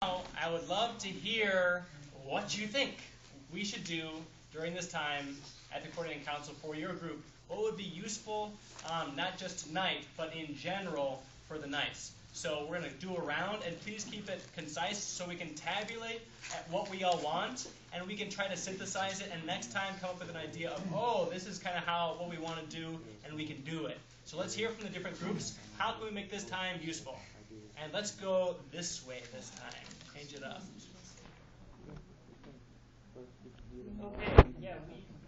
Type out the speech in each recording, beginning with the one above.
now I would love to hear what you think we should do during this time at the Coordinating Council for your group. What would be useful, not just tonight, but in general for the nights. So we're going to do a round, and please keep it concise so we can tabulate at what we all want, and we can try to synthesize it, and next time come up with an idea of, oh, this is kind of what we want to do, and we can do it. So let's hear from the different groups. How can we make this time useful? And let's go this way this time. Change it up. Okay, yeah,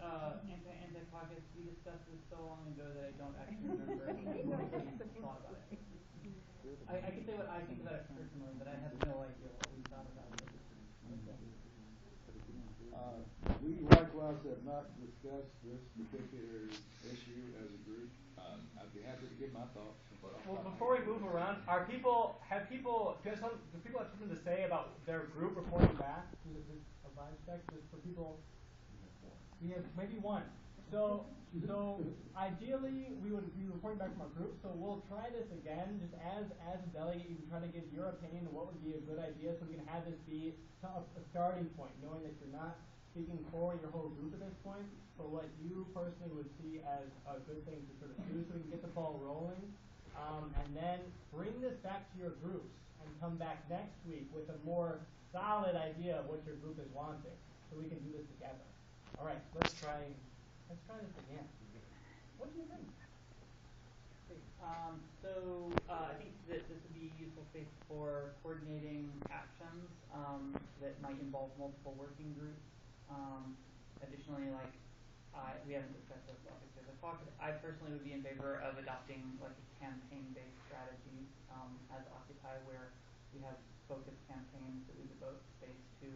anti-caucus, we discussed this so long ago that I don't actually remember what we thought about it. I can say what I think about it personally, but I have no idea what we thought about it. We likewise have not discussed this particular issue as a group. I'd be happy to give my thoughts. Well, before we move around, do people have something to say about their group reporting back? A vibe check just for people. We have maybe one. So ideally, we would be reporting back from our group. So we'll try this again. Just as a delegate, you can try to give your opinion on what would be a good idea, so we can have this be a starting point, knowing that you're not speaking for your whole group at this point, but what you personally would see as a good thing to sort of do, so we can get the ball rolling, and then bring this back to your groups and come back next week with a more solid idea of what your group is wanting, so we can do this together. All right, let's try this again. What do you think? I think that this would be a useful space for coordinating actions that might involve multiple working groups. Additionally, we haven't discussed this obviously as a caucus. I personally would be in favor of adopting like a campaign-based strategy as Occupy, where we have focused campaigns that we devote space to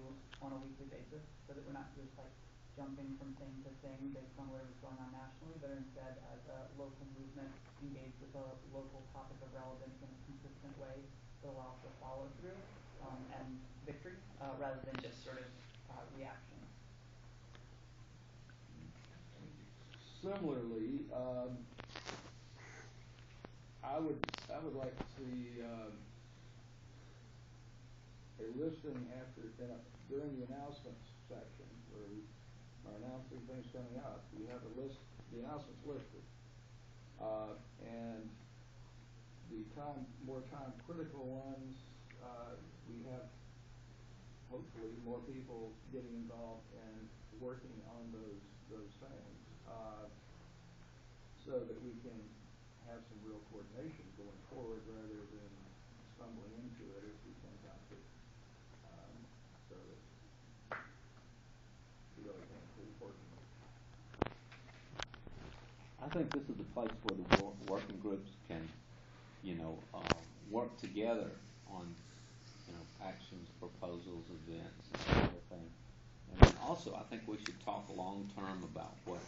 on a weekly basis, so that we're not just like jumping from thing to thing based on whatever's going on nationally, but instead as a local movement engaged with a local topic of relevance in a consistent way that allows for follow through and victory rather than just sort of reaction. Similarly, I would like to see a listing during the announcements section where we are announcing things coming up. We have the announcements listed, and the more time critical ones. We have hopefully more people getting involved and working on those things, so that we can have some real coordination going forward rather than stumbling into it as we sometimes do. So that we really can't keep working. I think this is the place where the working groups can, work together on, actions, proposals, events, and that sort of thing. And then also, I think we should talk long term about what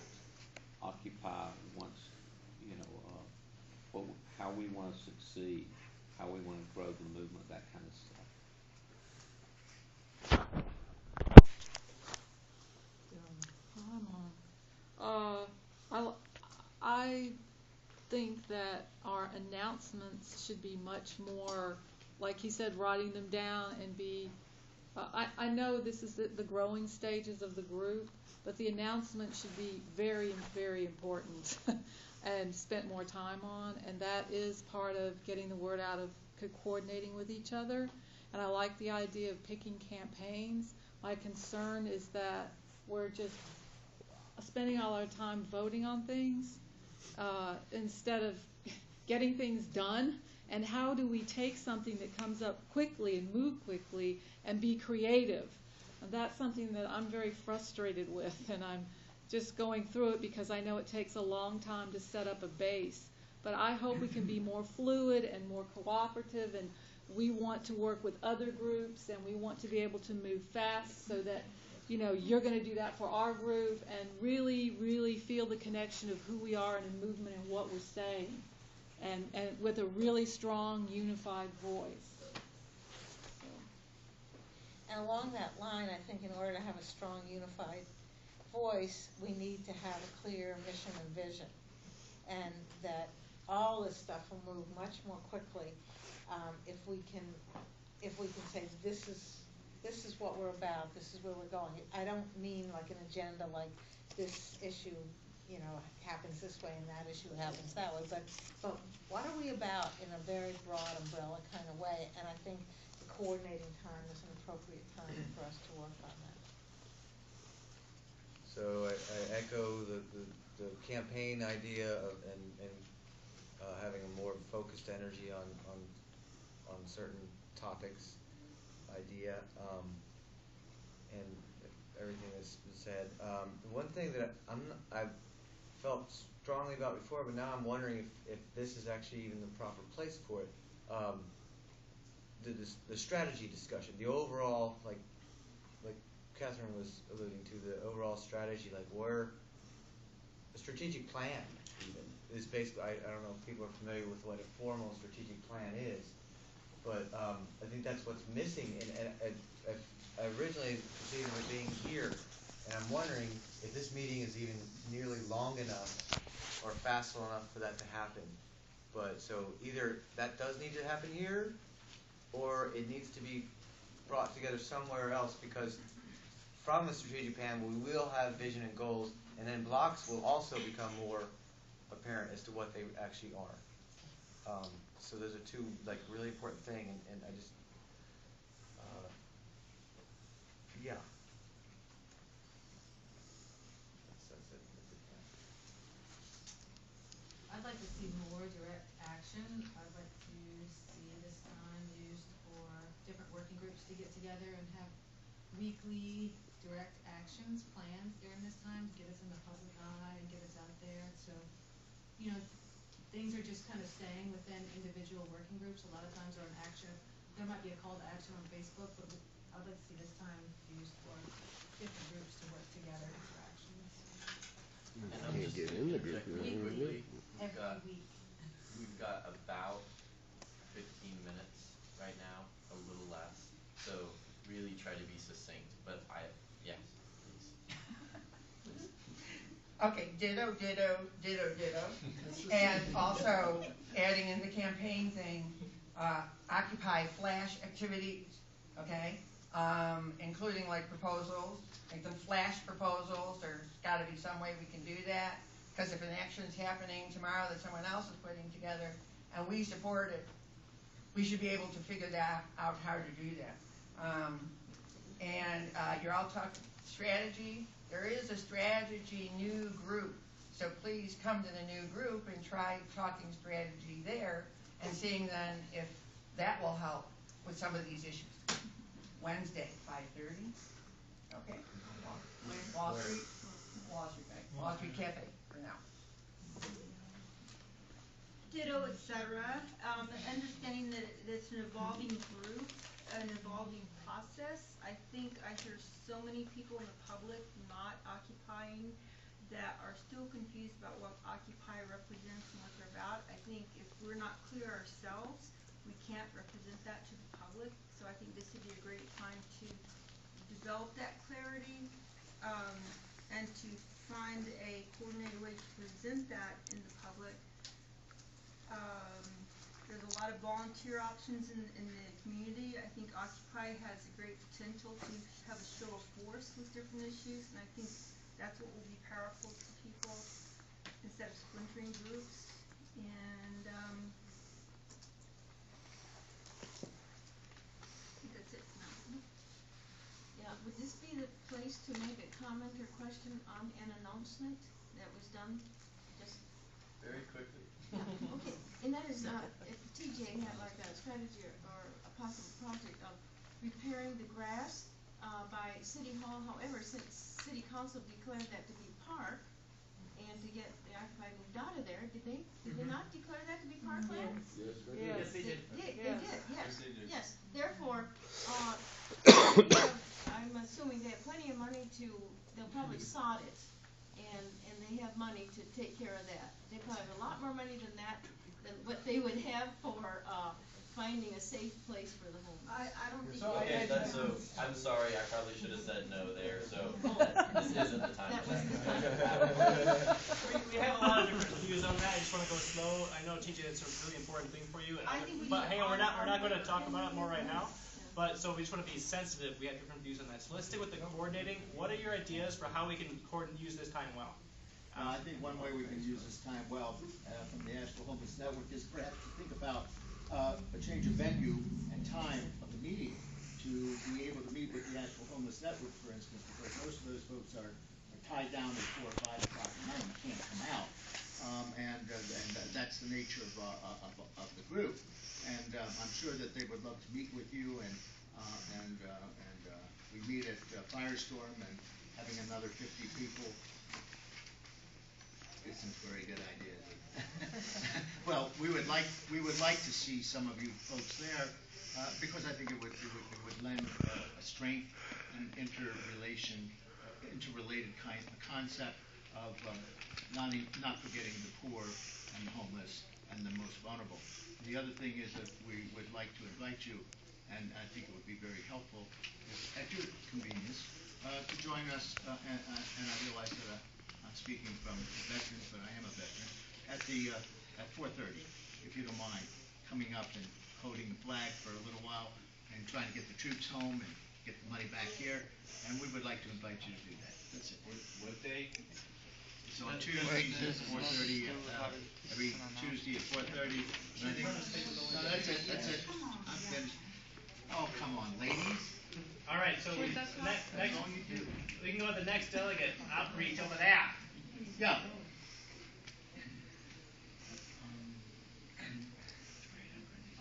Occupy wants, how we want to succeed, how we want to grow the movement, that kind of stuff. I think that our announcements should be much more, like he said, writing them down and be. I know this is the growing stages of the group, but the announcement should be very, very important and spent more time on, and that is part of getting the word out of coordinating with each other. And I like the idea of picking campaigns. My concern is that we're just spending all our time voting on things instead of getting things done. And how do we take something that comes up quickly and move quickly and be creative? And that's something that I'm very frustrated with, and I'm just going through it because I know it takes a long time to set up a base. But I hope we can be more fluid and more cooperative, and we want to work with other groups, and we want to be able to move fast so that you're going to do that for our group and really, really feel the connection of who we are in a movement and what we're saying, and with a really strong, unified voice. And along that line, I think in order to have a strong, unified voice, we need to have a clear mission and vision, and that all this stuff will move much more quickly if we can if we can say, this is what we're about, this is where we're going. I don't mean like an agenda, like this issue, you know, happens this way and that issue happens that way, but what are we about in a very broad umbrella kind of way? And I think the coordinating time is an appropriate time for us to work on that. So I echo the campaign idea of and having a more focused energy on certain topics idea, and everything that's been said. One thing that I've felt strongly about before, but now I'm wondering if this is actually even the proper place for it. The strategy discussion, the overall, like Catherine was alluding to, the overall strategy, like where a strategic plan even is basically. I don't know if people are familiar with what a formal strategic plan is, but I think that's what's missing. And I originally perceived it being here, and I'm wondering if this meeting is even nearly long enough or fast enough for that to happen. But so either that does need to happen here, or it needs to be brought together somewhere else, because from the strategic plan we will have vision and goals, and then blocks will also become more apparent as to what they actually are. So those are two like really important things, and I just yeah. That's it. I'd like to see more direct action. I'd like to see this time used for different working groups to get together and have weekly direct actions planned during this time to get us in the public eye and get us out there. So, you know, things are just kind of staying within individual working groups. A lot of times are an action. There might be a call to action on Facebook, but I'd like to see this time used for different groups to work together for actions. And I'm just get in the group Weekly. quickly. We've got about 15 minutes right now, a little less. So really try to be succinct. But yes, please. Okay, ditto. And also adding in the campaign thing, Occupy Flash activities, okay? Including like proposals, make them flash proposals. There's got to be some way we can do that. Because if an action's happening tomorrow that someone else is putting together and we support it, we should be able to figure that out how to do that. And you're all talking strategy. There is a strategy new group. So please come to the new group and try talking strategy there and seeing then if that will help with some of these issues. Wednesday, 5:30. Okay. Wall Street, right? Wall Street Cafe for now. Ditto, etc. Understanding that it's an evolving group, an evolving process. I think I hear so many people in the public not occupying that are still confused about what Occupy represents and what they're about. I think if we're not clear ourselves, we can't represent that to the public. So I think this would be a great time to develop that clarity and to find a coordinated way to present that in the public. There's a lot of volunteer options in the community. I think Occupy has a great potential to have a show of force with different issues, and I think that's what will be powerful to people instead of splintering groups. And I think that's it now. Yeah, would this be the place to make a comment or question on an announcement that was done just Very quickly. yeah, okay, and that is, if TJ had like a strategy or a possible project of repairing the grass, by City Hall, however, since City Council declared that to be park, and to get the Occupy moved out of there, did they not declare that to be parkland? Yes, Yes, they did. They did, yes, they did. yes, therefore, I'm assuming they have plenty of money they'll probably sod it, and they have money to take care of that. They probably have a lot more money than that, than what they would have for, finding a safe place for the homeless. I don't think. Okay, I'm sorry, I probably should have said no there, so this isn't the time. We have a lot of different views on that. I just want to go slow. I know, TJ, it's a really important thing for you. I think we but need hang on, we're not our going to talk about it more right now. But so we just want to be sensitive. We have different views on that. So let's stick with the coordinating. What are your ideas for how we can use this time well? I think one way we can use this time well from the Asheville Homeless Network is perhaps to think about a change of venue and time of the meeting to be able to meet with the Asheville Homeless Network, for instance, because most of those folks are tied down at 4 or 5 o'clock at night and can't come out. And that's the nature of the group. And I'm sure that they would love to meet with you, and we meet at Firestorm, and having another 50 people isn't a very good idea, is it? Well, we would like to see some of you folks there, because I think it would lend a strength and interrelated concept of not forgetting the poor and the homeless and the most vulnerable. The other thing is that we would like to invite you, and I think it would be very helpful, at your convenience, to join us, and I realize that I'm speaking from veterans, but I am a veteran, at 4:30, if you don't mind, coming up and holding the flag for a little while and trying to get the troops home and get the money back here, and we would like to invite you to do that. That's it. What day? It's on Tuesdays at 4:30, every Tuesday at 4:30. No, that's it. I'm finished. Oh, come on, ladies. All right, so we can go to the next delegate outreach over there. Yeah.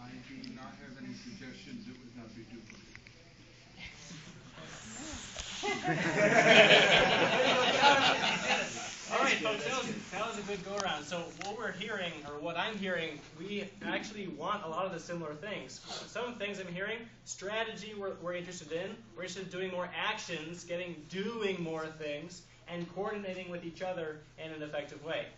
I do not have any suggestions. It would not be duplicated. All right, folks, that was a good go-around. So what we're hearing, or what I'm hearing, we actually want a lot of the similar things. Some things I'm hearing, strategy we're interested in. We're interested in doing more actions, doing more things, and coordinating with each other in an effective way.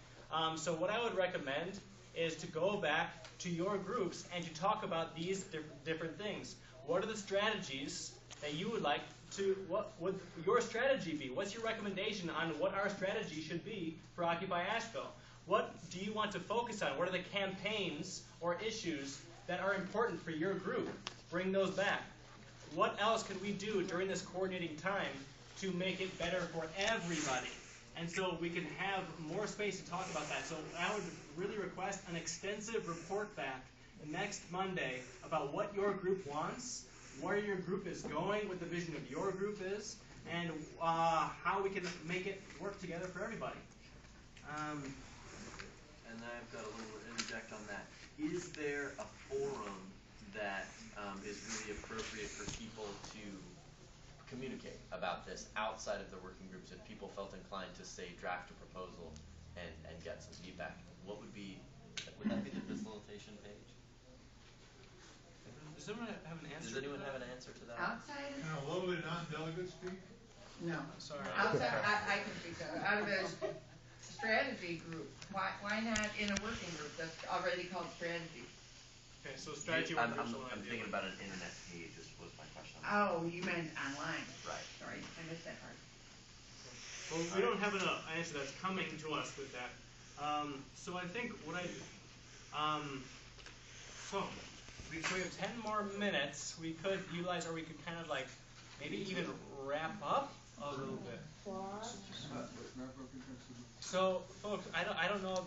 So what I would recommend is to go back to your groups and to talk about these different things. What are the strategies that you would like to, what would your strategy be? What's your recommendation on what our strategy should be for Occupy Asheville? What do you want to focus on? What are the campaigns or issues that are important for your group? Bring those back. What else could we do during this coordinating time to make it better for everybody? And so we can have more space to talk about that. So I would really request an extensive report back next Monday about what your group wants, where your group is going, what the vision of your group is, and how we can make it work together for everybody. And I've got a little interject on that. Is there a forum that is really appropriate for people to communicate about this outside of the working groups if people felt inclined to, say, draft a proposal and get some feedback? Would that be the facilitation page? Does anyone have an answer? Does anyone have an answer to that? Outside? Can a lowly non-delegate speak? No. Sorry. Outside, I can speak to it. Out of a strategy group, why not in a working group that's already called strategy? Okay, so strategy I'm working groups. I'm thinking about an internet page was my question. Oh, you meant online. Right. Sorry, I missed that part. Well, we don't have an answer that's coming to us with that. So I think what so we have 10 more minutes. We could utilize, or we could kind of like maybe even wrap up a little bit. So, folks, I don't know.